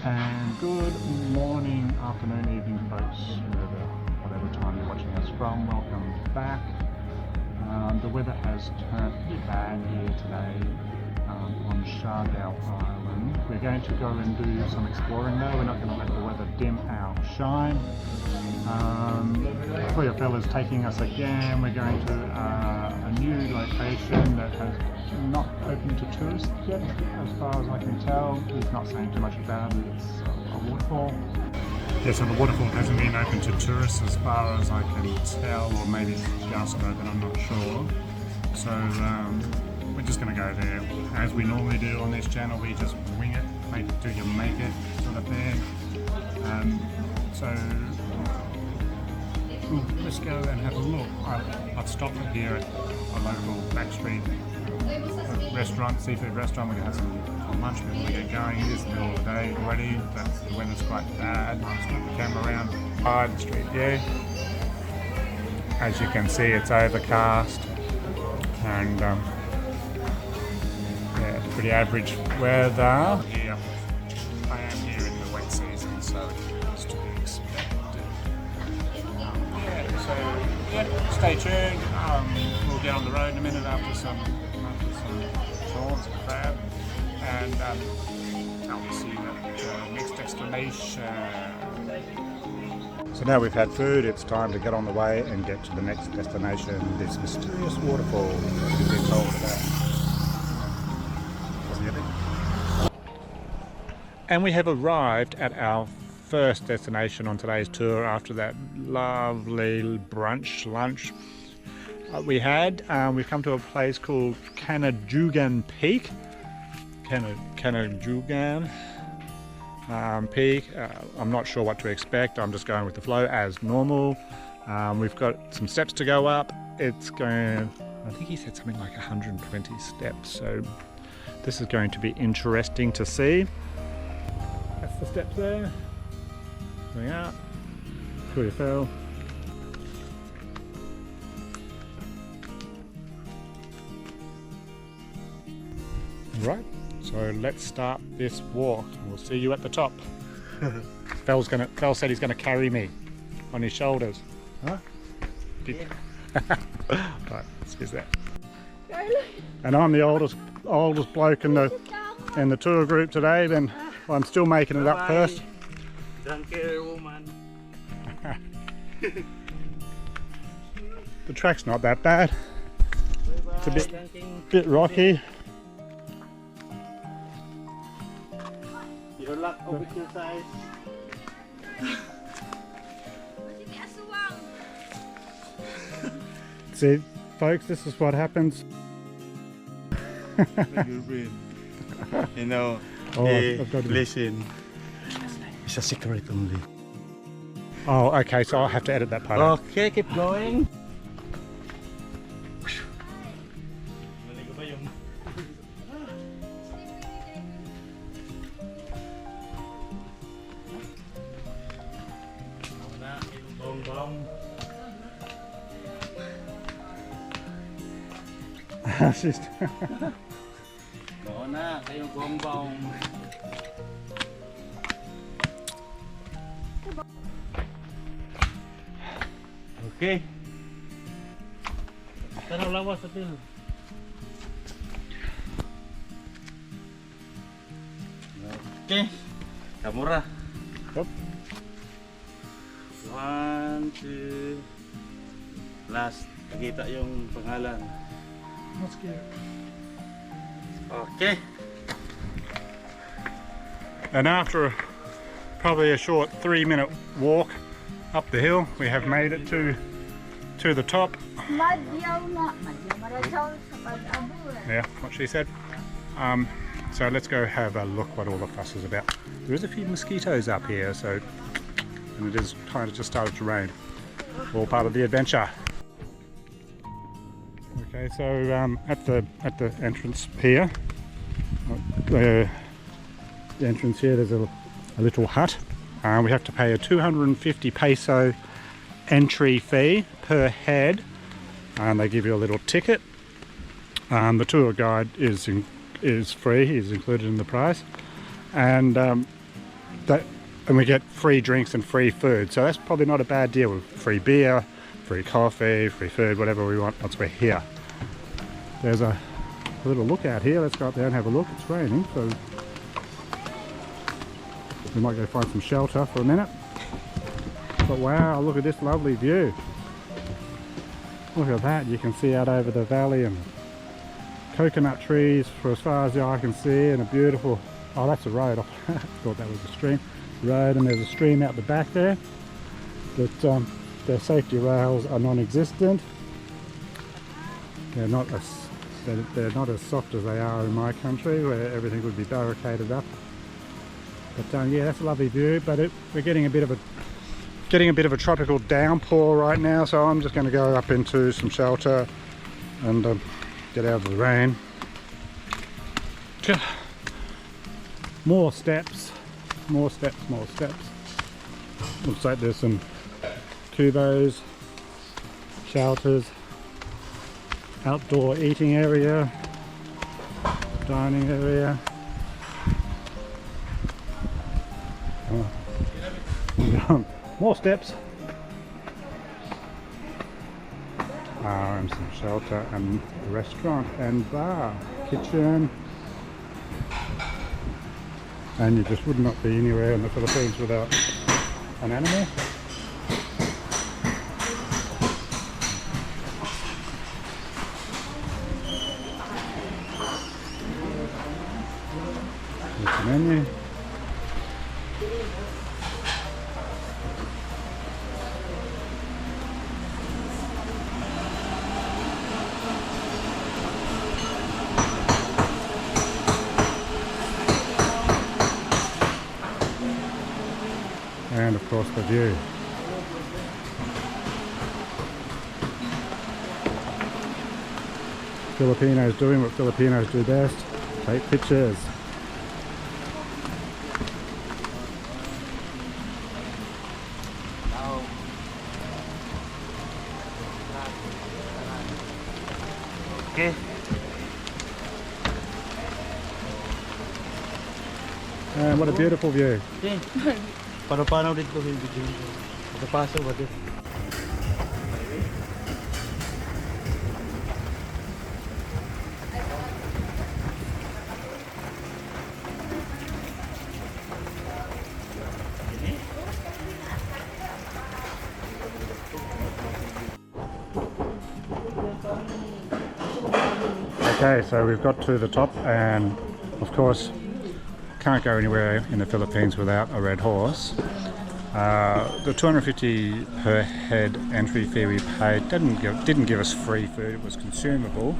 And good morning, afternoon, evening folks, whatever time you're watching us from. Welcome back. The weather has turned pretty bad here today on Siargao Island. We're going to go and do some exploring though. We're not going to let the weather dim our shine. Waterfall is taking us again. We're going to a new location that has not open to tourists yet, as far as I can tell. He's not saying too much about it. It's a waterfall. Yeah, so the waterfall hasn't been open to tourists as far as I can tell, or maybe it's just open, I'm not sure. So we're just going to go there as we normally do on this channel. We just wing it, make it till you make it sort of thing. Let's go and have a look. I've stopped here at a local backstreet restaurant, seafood restaurant. We're going to have some lunch before we get going. It is the middle of the day already, but the weather's quite bad. I'll split the camera around by the street here. As you can see, it's overcast and yeah, pretty average weather. Here, I am here in the wet season, so it's to be expected. So yeah, stay tuned. We'll get on the road in a minute after some prawns and crab, and I'll see you at the next destination. So now we've had food, it's time to get on the way and get to the next destination, this mysterious waterfall that we've been told about. And we have arrived at our first destination on today's tour after that lovely lunch we had. We've come to a place called Kanajugan Peak. Kanajugan Peak. I'm not sure what to expect. I'm just going with the flow as normal. We've got some steps to go up. It's going, I think he said something like 120 steps. So this is going to be interesting to see. That's the steps there. Going out. Waterfall. Right, so let's start this walk. We'll see you at the top. Phil said he's gonna carry me on his shoulders. Huh? Yeah. Right, let's use that. And I'm the oldest bloke in the tour group today. Then I'm still making it up first. Don't care, woman. The track's not that bad. It's a bit rocky. Your luck over your size. See, folks, this is what happens. You know, I've got to listen. It's a secret only. Oh, okay, so I'll have to edit that part out. Okay, keep going. Okay. Taruh lawas sa pil. Okay. Kamura. Yep. 1, 2. Last. Nakita yung pangalan. That's good. Okay. And after probably a short 3-minute walk up the hill, we have made it to the top. Yeah, what she said. So let's go have a look what all the fuss is about. There is a few mosquitoes up here, so, and it is kind of just started to rain. All part of the adventure. Okay, so at the entrance here, the entrance here, there's a little hut. We have to pay a 250 peso entry fee per head, and they give you a little ticket. The tour guide is free, he's included in the price, and and we get free drinks and free food. So that's probably not a bad deal with free beer, free coffee, free food, whatever we want once we're here. There's a little lookout here. Let's go up there and have a look. It's raining, so we might go find some shelter for a minute. But wow, look at this lovely view. Look at that. You can see out over the valley and coconut trees for as far as the eye can see, and a beautiful, oh, that's a road. I thought that was a stream. Road, and there's a stream out the back there. But their safety rails are non-existent. They're not as soft as they are in my country, where everything would be barricaded up. But yeah, that's a lovely view. But we're getting a bit of a tropical downpour right now, so I'm just going to go up into some shelter and get out of the rain. More steps. More steps. Looks like there's some kubos, shelters, outdoor eating area, dining area. More steps. And some shelter and restaurant and bar, kitchen. And you just would not be anywhere in the Philippines without an animal. There's the menu. And of course the view. Filipinos doing what Filipinos do best, take pictures. Okay. And what a beautiful view. Okay. Paano dito yung video? Nakapasok ba dito? Okay, so we've got to the top, and of course can't go anywhere in the Philippines without a red horse. The 250 per head entry fee we paid didn't give us free food, it was consumable.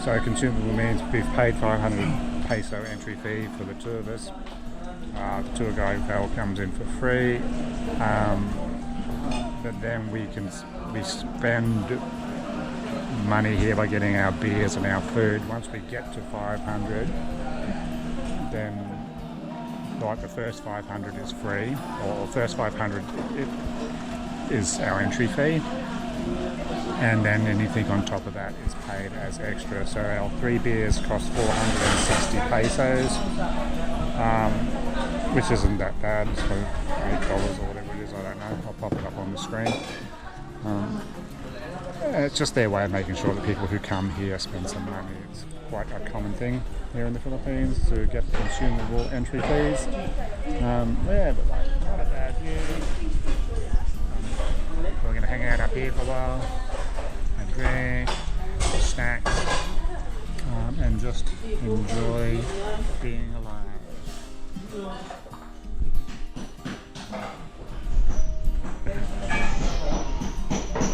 So consumable means we've paid 500 peso entry fee for the two of us. The tour guide comes in for free, but then we spend money here by getting our beers and our food. Once we get to 500, then like the first 500 is free, or first 500 is our entry fee, and then anything on top of that is paid as extra. So our 3 beers cost 460 pesos, which isn't that bad. So $8 or whatever it is, I don't know. I'll pop it up on the screen. It's just their way of making sure that people who come here spend some money. It's quite a common thing here in the Philippines to get consumable entry fees. Yeah, but like, not a bad view. We're going to hang out up here for a while, have a drink, snacks, and just enjoy being alive.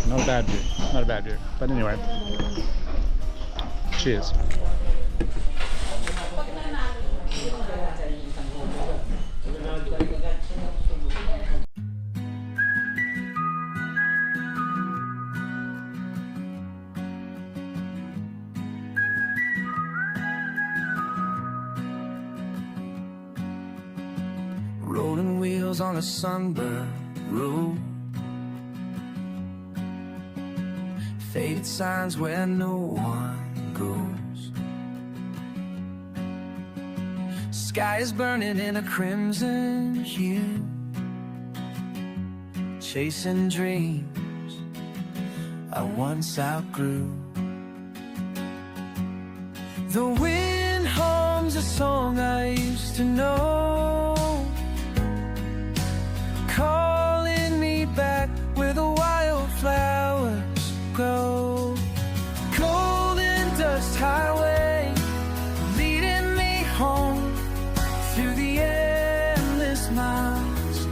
Not a bad view, not a bad view. But anyway, cheers. Rolling wheels on a sunburned road, faded signs where no one goes, Sky is burning in a crimson hue, chasing dreams I once outgrew. The wind hums a song I used to know, calling me back where the wildflowers grow. Golden dust highway leading me home through the endless miles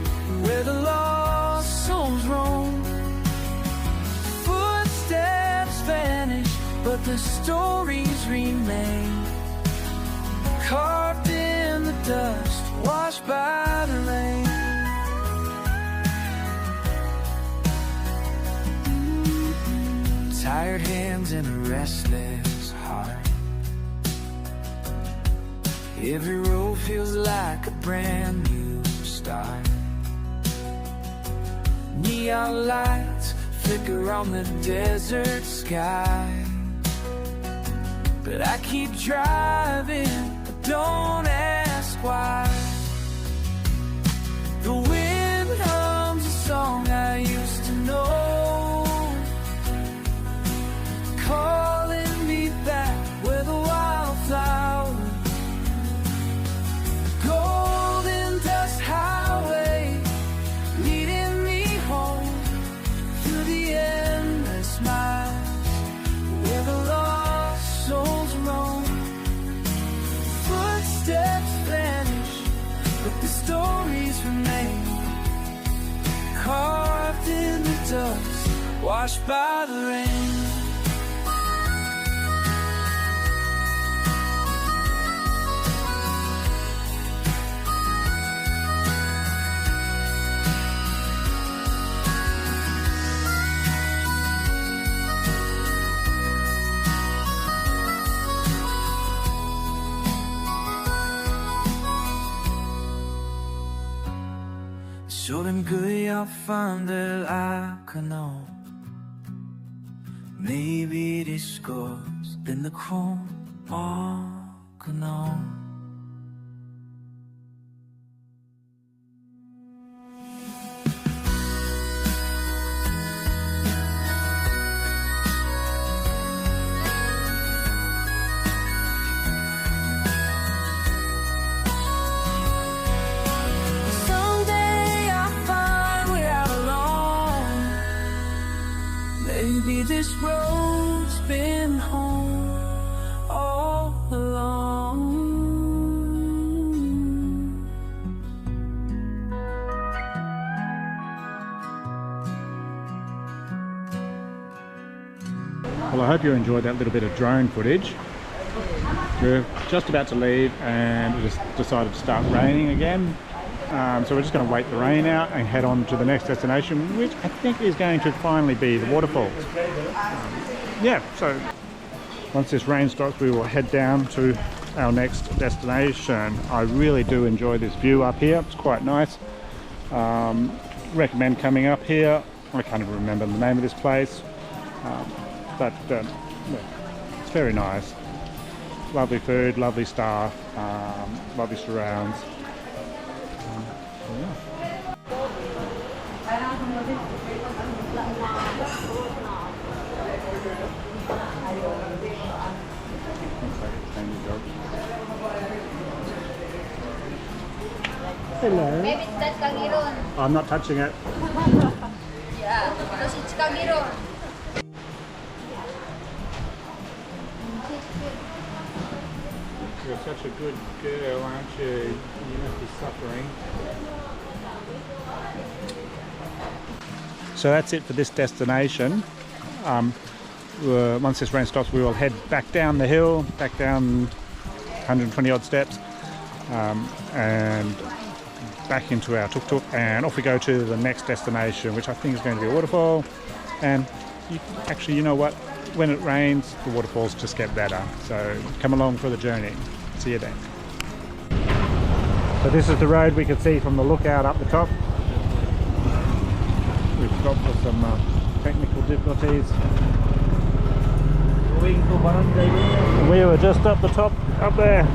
where the lost souls roam. Footsteps vanish, but the stories remain, carved in the dust, washed by the rain. Tired hands and a restless heart. Every road feels like a brand new start. Neon lights flicker on the desert sky, but I keep driving, I don't ask why. The wind hums a song I used to know, calling me back where the wildflowers, golden dust highway leading me home through the endless miles where the lost souls roam. Footsteps vanish, but the stories remain, carved in the dust, washed by the rain. Så den Gud jag fann där I can know, maybe this goes in the chrome can know. Maybe this road's been home all along. Well, I hope you enjoyed that little bit of drone footage. We're just about to leave and it just decided to start raining again. So we're just going to wait the rain out and head on to the next destination, which I think is going to finally be the waterfalls. Yeah, so once this rain stops, we will head down to our next destination. I really do enjoy this view up here. It's quite nice. Recommend coming up here. I can't even remember the name of this place, but it's very nice. Lovely food, lovely staff, lovely surrounds. Hello. Maybe that's Kagiron. I'm not touching it. Yeah, because it's Kagiron. You're such a good girl, aren't you? You must be suffering. So that's it for this destination. Once this rain stops, we will head back down the hill, back down 120 odd steps, and back into our tuk-tuk, and off we go to the next destination, which I think is going to be a waterfall. And actually, you know what? When it rains, the waterfalls just get better. So come along for the journey. See you then. So this is the road we can see from the lookout up the top. We've stopped for some technical difficulties. We were just up the top, up there.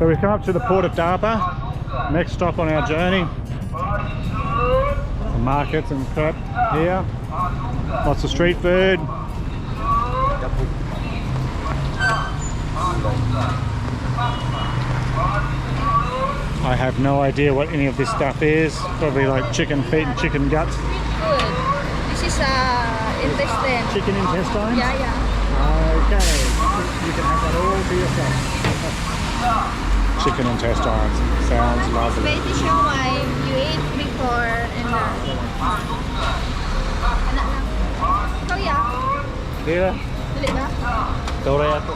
So we've come up to the port of Darpa, next stop on our journey. Some markets and crap here. Lots of street food. I have no idea what any of this stuff is. Probably like chicken feet and chicken guts. Good. This is intestine. Chicken intestines? Yeah, yeah. Okay. You can have that all to yourself. Chicken intestines. Sounds lovely. Spaghetti siomai you ate before and anak lang. Ikaw ya? Dila. Dili ba? Tore ako.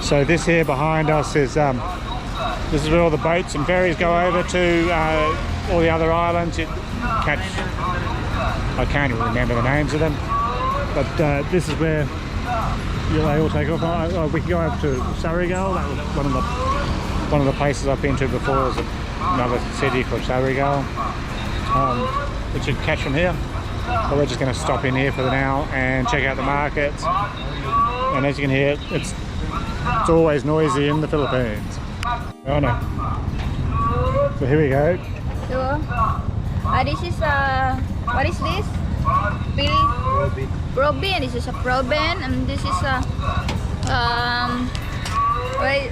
So this here behind us is this is where all the boats and ferries go over to all the other islands. You catch, I can't even remember the names of them, but this is where they all take off. We can go over to Siargao. That was one of the places I've been to before. Is another city called Siargao, which you can catch from here. So we're just going to stop in here for now and check out the markets. And as you can hear, it's always noisy in the Philippines. Oh no. So here we go. So, this is what is this? Probin. This is a probin, and this is a wait.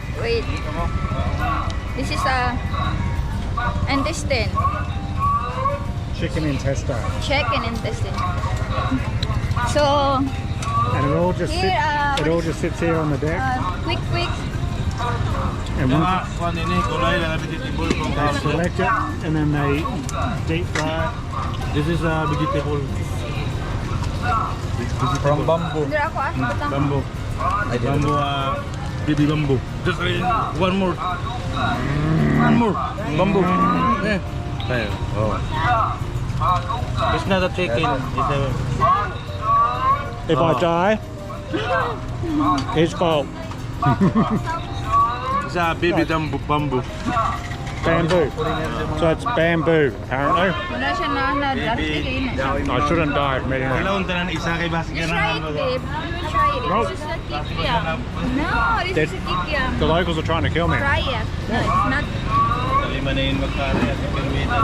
This is a intestine. Chicken intestine. Chicken intestine. So And it all just here, sits, sits here on the deck. quick. And once they select it, and then they deep fry it. This is a vegetable. From bamboo. Hindi ako butang. Bamboo. Bamboo, baby bamboo. Just one more. One more. Bamboo. Oh. It's not a chicken. It's a... If I die, it's fault. It's a baby bamboo. Bamboo. So it's bamboo, apparently. Wala siya na kainin. I shouldn't die from eating that. Kailangan tanan isa kay basi You try it, babe. You try it. Nope. This is a kikiam. No, this is a kikiam. The locals are trying to kill me. Try it. No, it's not. Lima na yun magkari at permita.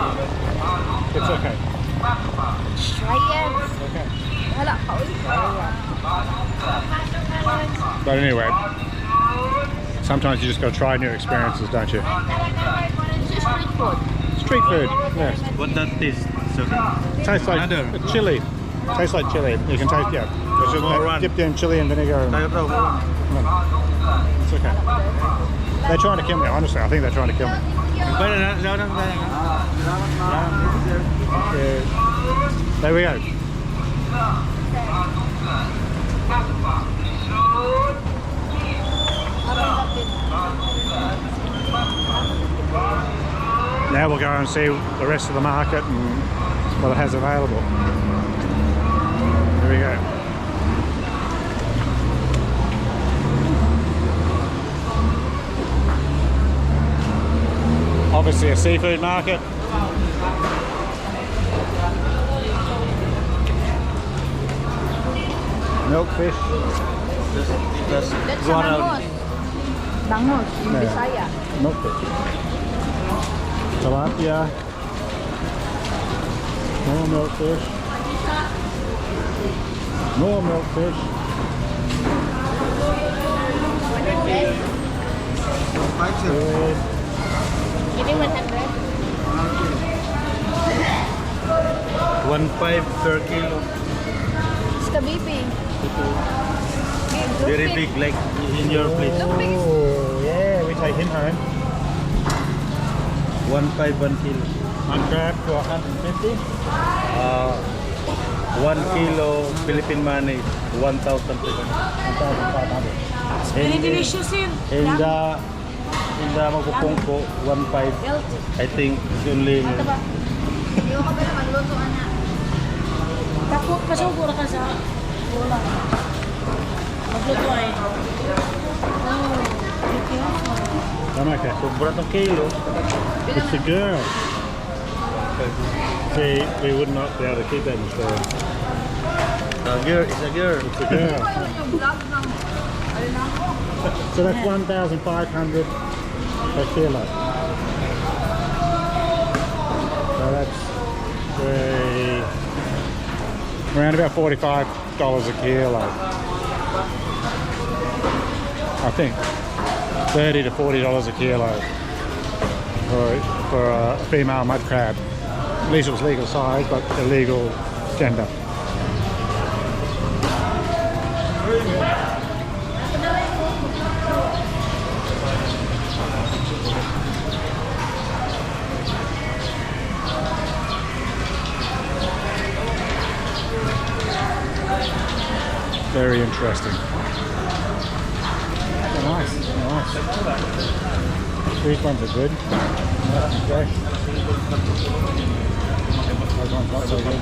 It's okay. Try it. Okay. Hala ka, uy. But anyway, sometimes you just got to try new experiences, don't you? This is street food. Street food, yes. What that taste? It's okay. Tastes like Another. chili. Tastes like chili. You can taste, yeah. It's just More one. dipped in chili and vinegar. And, Tayo raw. it's okay. They're trying to kill me, honestly. I think they're trying to kill me. Yeah. There we go. Now we'll go and see the rest of the market and what it has available. Here we go. Obviously a seafood market. Milkfish. That's That's one a out. bangus. Bangus in Yeah. Bisaya. Milkfish. Tilapia. More milkfish. More milkfish. Good. Give me 100. 1.5 per kilo. It's kabibi. Very big, like in your place. Look big. Oh, yeah, we take him home. 1.5 1 kilo. One crab for 150. 1 kilo Philippine money, 1,500. 1,500. Very delicious yun. In the magpupungko, 1.5. I think it's only Ito ba? Hindi ko ka ba naman luto, anak? Takot pa siya, pura ka sa bola. Magluto ay. I'm okay. sobra tong kilo. It's a girl. See, we would not be able to keep that in store. A girl, it's a girl. It's a girl. Ito yung vlog ng... So that's 1,500 per kilo. So that's around about $45 a kilo. I think $30 to $40 a kilo for a female mud crab. At least it was legal size, but illegal gender. Very interesting. Nice, nice. These ones are good. Nice and fresh. Those ones not so good.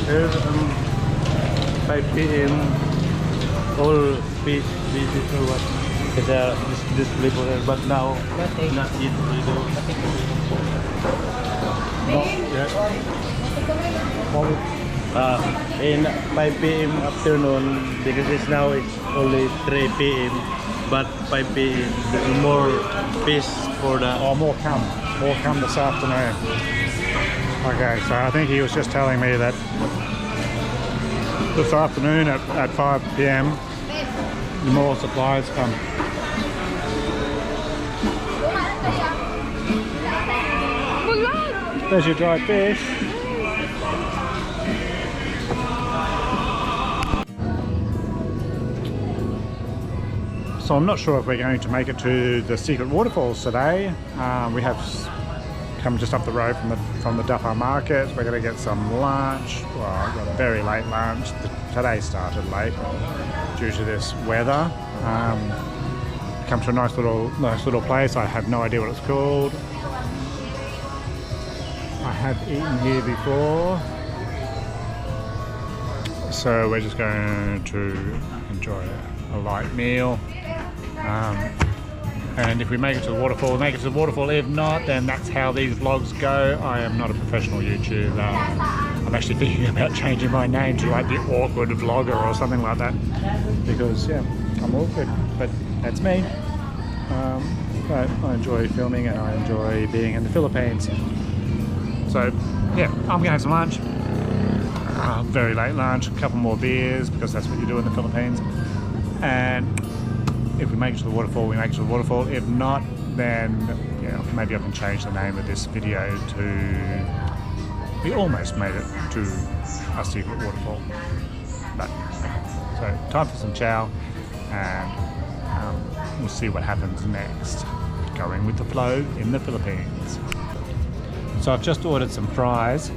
Here's 5 p.m. all fish or what? It's this flavor, but now not yet. In 5 p.m. afternoon, because it's only 3 p.m. but 5 p.m. there's more fish for the. Oh, more come this afternoon. Okay, so I think he was just telling me that this afternoon at 5 p.m. more supplies come. There's your dried fish. So I'm not sure if we're going to make it to the secret waterfalls today. We have come just up the road from the Duffer market. We're going to get some lunch. Well, we got a very late lunch. Today started late due to this weather. Come to a nice little place. I have no idea what it's called. I have eaten here before, so we're just going to enjoy a light meal. And if we make it to the waterfall, we make it to the waterfall. If not, then that's how these vlogs go. I am not a professional YouTuber. I'm actually thinking about changing my name to like the awkward vlogger or something like that, because yeah, I'm awkward, but that's me. But I enjoy filming and I enjoy being in the Philippines. So yeah, I'm gonna have some lunch. Very late lunch, a couple more beers, because that's what you do in the Philippines. And if we make it to the waterfall, we make it to the waterfall. If not, then yeah, maybe I can change the name of this video to "We almost made it to a secret waterfall." But so time for some chow, and we'll see what happens next. Going with the flow in the Philippines. So I've just ordered some fries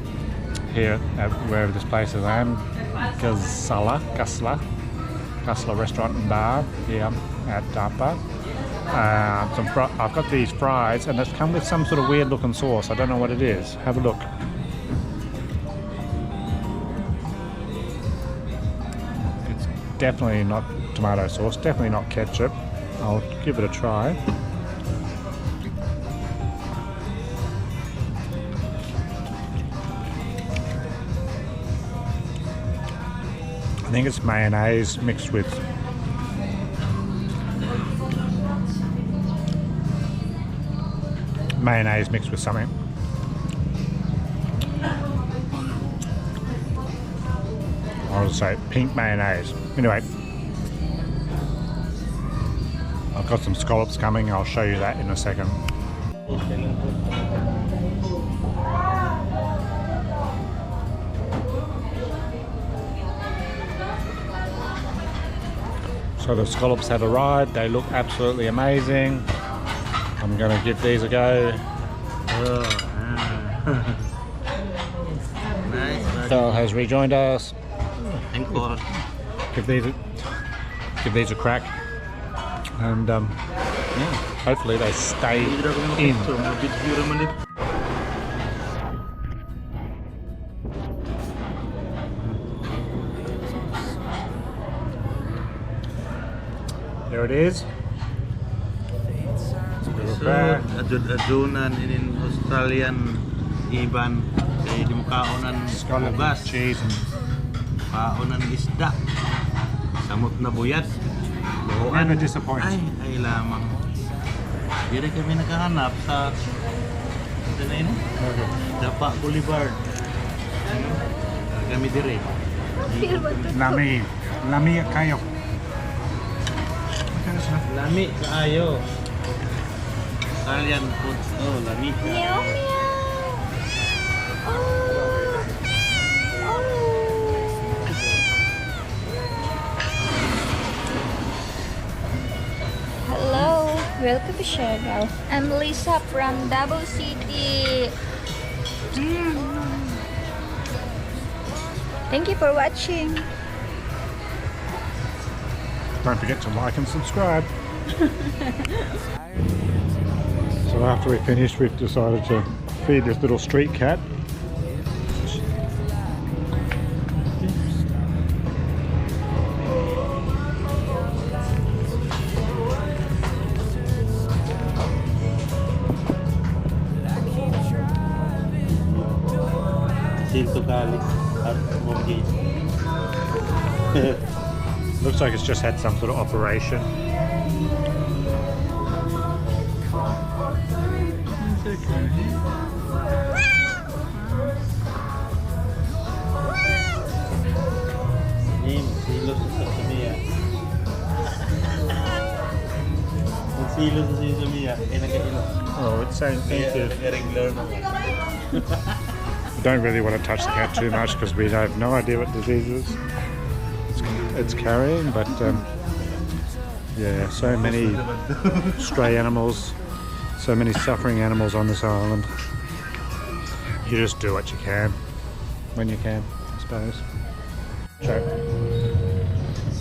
here at wherever this place is. I am Gasla Restaurant and Bar here at Dampen. I've got these fries, and they've come with some sort of weird looking sauce. I don't know what it is. Have a look. It's definitely not tomato sauce, definitely not ketchup. I'll give it a try. I think it's mayonnaise mixed with something. I'll say pink mayonnaise. Anyway, I've got some scallops coming. I'll show you that in a second. So the scallops have arrived. They look absolutely amazing. I'm going to give these a go. Nice. Phil has rejoined us. Thank God. Give these a crack, and yeah, hopefully they stay in. There it is. It's a bit of a prepare. Adunan in Australian iban kay di mo kaonan Scotland bugas, cheese and kaonan isda, samot na buyat. never disappoints. Ay lamang. Dire kami nakahanap sa ito na yun, Dapa Boulevard. Kami dire. Lami kayo. Lami kaayo. Australian food. Oh, lami ka. Meow meow. Oh. Oh. Hello, welcome to Siargao. I'm Lisa from Davao City. Thank you for watching. Don't forget to like and subscribe. So after we finished, we've decided to feed this little street cat. Silto kali at mogi. Looks like it's just had some sort of operation. Silo sa Samia. Silo sa Samia. Nag-ilo. Oh, it's saying thank you. Regular na. We don't really want to touch the cat too much because we have no idea what diseases it's carrying, but yeah, so many stray animals, so many suffering animals on this island. You just do what you can when you can, I suppose. Sure.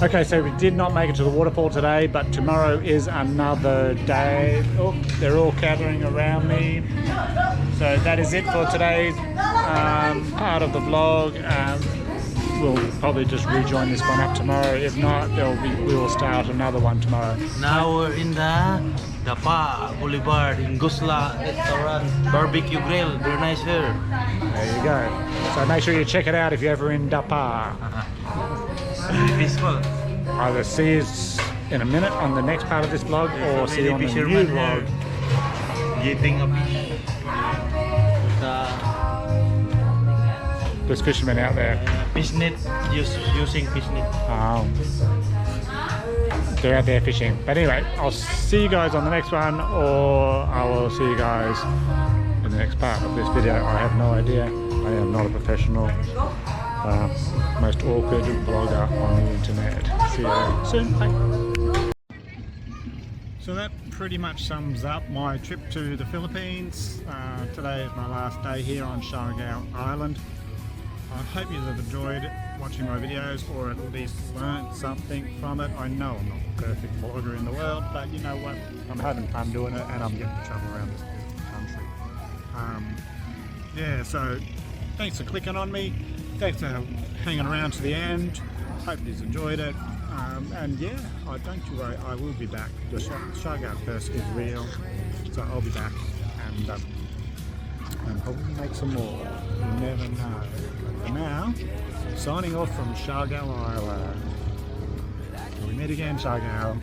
Okay, so we did not make it to the waterfall today, but tomorrow is another day. Oh, they're all gathering around me. So that is it for today's part of the vlog. We'll probably just rejoin this one up tomorrow. If not, we will start another one tomorrow. Now we're in the Dapa Boulevard in Gusla restaurant, barbecue grill. Very nice here. There you go. So make sure you check it out if you're ever in Dapa. Peaceful. Either see us in a minute on the next part of this vlog or see you on the new vlog. Getting a fish. There's fishermen out there. Fish net, using fish net. Oh. They're out there fishing. But anyway, I'll see you guys on the next one, or I will see you guys in the next part of this video. I have no idea. I am not a professional. Most awkward blogger on the internet. See you soon. Bye. So that pretty much sums up my trip to the Philippines. Today is my last day here on Siargao Island. I hope you have enjoyed watching my videos, or at least learned something from it. I know I'm not the perfect vlogger in the world, but you know what? I'm having fun doing it, and I'm getting to travel around this country. Yeah, so thanks for clicking on me. Thanks for hanging around to the end. Hope you've enjoyed it. And yeah, don't you worry, I will be back. The Siargao curse is real, so I'll be back and probably make some more. You never know. But for now, signing off from Siargao Island. Till we meet again, Siargao.